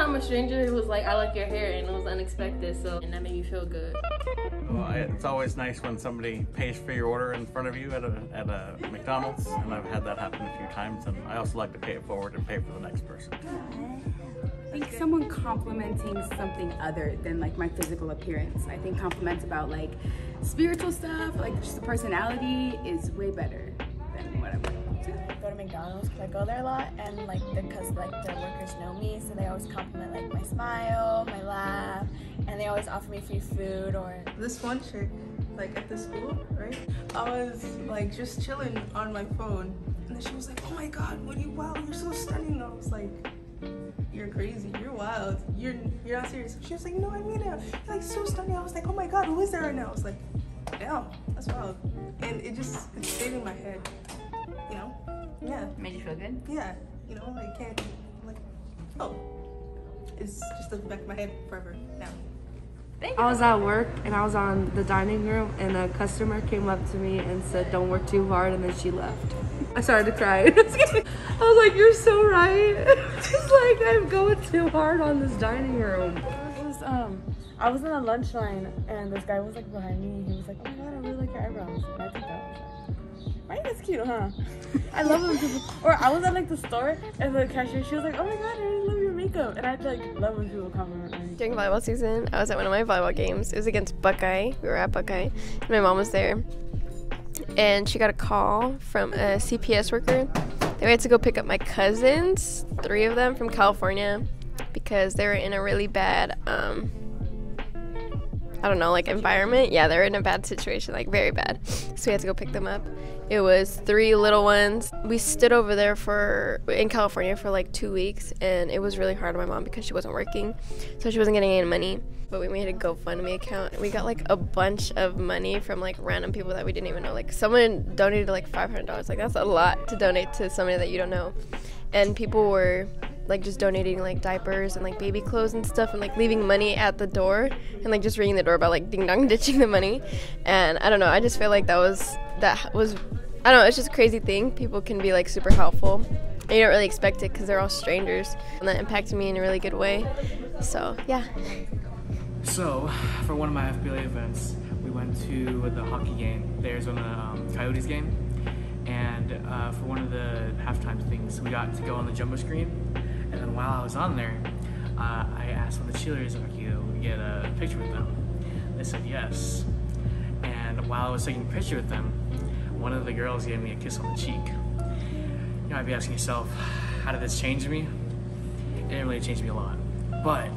time a stranger was like, I like your hair, and it was unexpected, so, and that made me feel good. Well, it's always nice when somebody pays for your order in front of you at a McDonald's, and I've had that happen a few times, and I also like to pay it forward and pay for the next person. I think someone complimenting something other than like my physical appearance. I think compliments about like spiritual stuff, like just the personality is way better than whatever. I go to McDonald's because I go there a lot, and like because like the workers know me, so they always compliment like my smile, my laugh, and they always offer me free food. Or this one chick, like at the school, right? I was like just chilling on my phone, and then she was like, "Oh my God, wow, you're so stunning." I was like, "You're crazy, you're wild, you're not serious." She was like, "No, I mean it. You're like so stunning." I was like, "Oh my God, who is there right now?" I was like, "Damn, that's wild," and it stayed in my head. You know? Yeah. Made you feel good? Yeah. You know, I can't, like, oh. It's just in the back of my head forever now. I was at work and I was on the dining room and a customer came up to me and said, "Don't work too hard," and then she left. I started to cry. I was like, "You're so right." Just like, I'm going too hard on this dining room. I was in a lunch line, and this guy was like behind me. He was like, "Oh my God, I really like your eyebrows." And I think that was like, right, that's cute, huh? I love them. Or I was at like the store, and the cashier, she was like, "Oh my God, I really love your makeup." And I like love when people compliment me. During volleyball season, I was at one of my volleyball games. It was against Buckeye. We were at Buckeye, and my mom was there. And she got a call from a CPS worker. They had to go pick up my cousins, 3 of them from California, because they were in a really bad, I don't know, like environment. Yeah, they were in a bad situation, like very bad. So we had to go pick them up. It was 3 little ones. We stood over there in California for like 2 weeks, and it was really hard on my mom because she wasn't working, so she wasn't getting any money. But we made a GoFundMe account, and we got like a bunch of money from like random people that we didn't even know. Like someone donated like $500. Like that's a lot to donate to somebody that you don't know. And people were like just donating like diapers and like baby clothes and stuff, and like leaving money at the door and like just ringing the doorbell, like ding dong, ditching the money. And I don't know, I just feel like that was I don't know, it's just a crazy thing. People can be like super helpful and you don't really expect it because they're all strangers, and that impacted me in a really good way. So yeah. So for one of my FBLA events, we went to the hockey game, the Arizona Coyotes game. And for one of the halftime things, we got to go on the jumbo screen. And then while I was on there, I asked one of the cheerleaders if I could get a picture with them. They said yes. And while I was taking a picture with them, one of the girls gave me a kiss on the cheek. You know, I'd be asking yourself, how did this change me? It didn't really change me a lot, but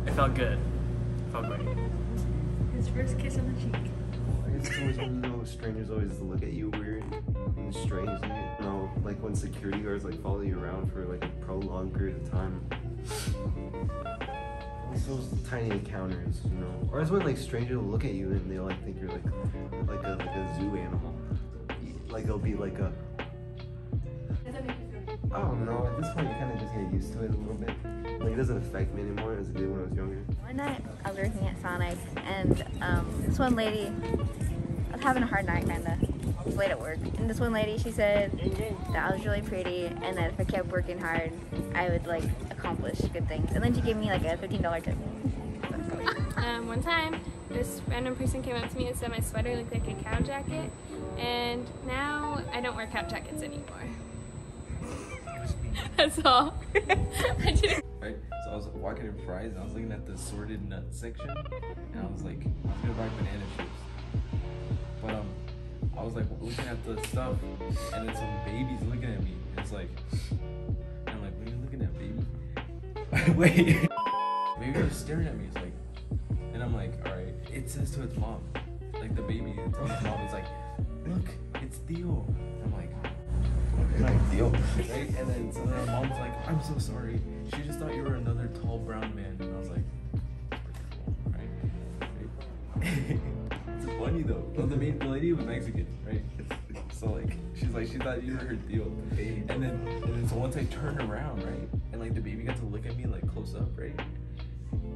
it felt good. It felt great. His first kiss on the cheek. I guess it's always one of those strangers always look at you weird and strange. You know, like when security guards like follow you around for like a prolonged period of time. It's those tiny encounters, you know. Or it's when like strangers will look at you and they'll like think you're like a zoo animal. Like it'll be like a. I don't know. At this point, you kind of just get used to it a little bit. Like it doesn't affect me anymore as it did when I was younger. One night I was working at Sonic, and this one lady, I was having a hard night kinda. I was late at work, and this one lady, she said that I was really pretty, and that if I kept working hard, I would like accomplish good things. And then she gave me like a $15 tip. One time, this random person came up to me and said my sweater looked like a cow jacket, and now I don't wear cow jackets anymore. That's all. I didn't. Right, so I was walking in Fry's and I was looking at the assorted nut section, and I was like, I was gonna buy banana chips, but I was like looking at the stuff, and then some babies looking at me. And it's like, and I'm like, what are you looking at, baby? Wait, baby was staring at me. It's like, and I'm like, all right. It says to its mom, like the baby tells its mom, it's like, look, it's Theo. I'm like. Deal. Right? And then so then mom's like, I'm so sorry. She just thought you were another tall brown man. And I was like, right? It's funny though. Well, the lady was Mexican, right? So like she thought you were her deal. And then so once I turned around, right? And like the baby got to look at me like close up, right?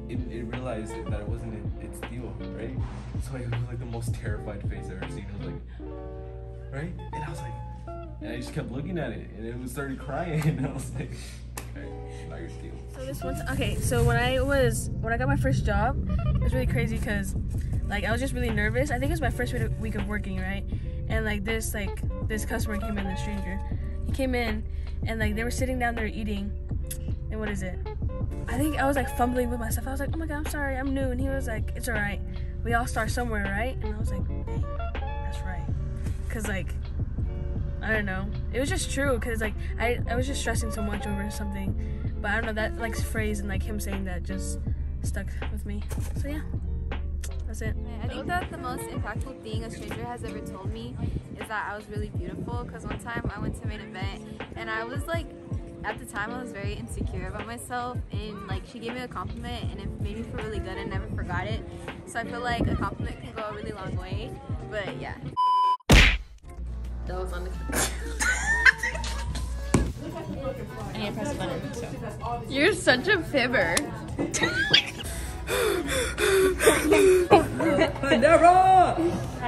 It realized that it wasn't its deal, right? So it was like the most terrified face I've ever seen. It was like, right? And I was like, and I just kept looking at it, and it started crying, and I was like, So this one, okay. So when I got my first job, it was really crazy because, like, I was just really nervous. I think it was my first week of working, right? And like this customer came in, the stranger. He came in, and like they were sitting down there eating, and what is it? I think I was like fumbling with myself. I was like, oh my god, I'm sorry, I'm new. And he was like, it's alright. We all start somewhere, right? And I was like, dang, that's right. Cause like, I don't know. It was just true. Cause like I was just stressing so much over something. But I don't know, that like phrase and like him saying that just stuck with me. So yeah, that's it. I think that the most impactful thing a stranger has ever told me is that I was really beautiful. Cause one time I went to an event and I was like, at the time I was very insecure about myself, and like she gave me a compliment and it made me feel really good. I never forgot it. So I feel like a compliment can go a really long way. But yeah. That was unexpected. I need to press the button. So. You're such a fibber.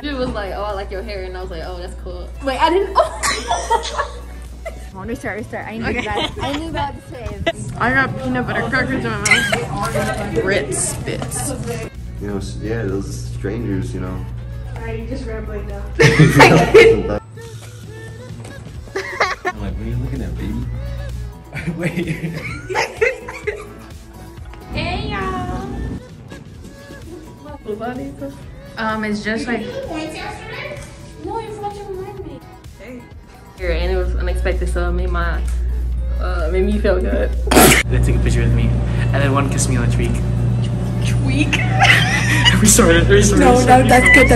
She was like, oh, I like your hair, and I was like, oh, that's cool. Wait, I didn't. Oh. Restart. I knew that. I knew that save. I got peanut butter crackers in my mouth. Ritz bits. You know, yeah, those strangers, you know. Alright, you just rambling now. I'm like, what are you looking at, baby? Wait. Hey, y'all. It's just like. No, you're watching me. Hey. Here, and it was unexpected, so it made me feel good. They took a picture with me, and then one kissed me on the cheek. Tweak. We started. No, that's good.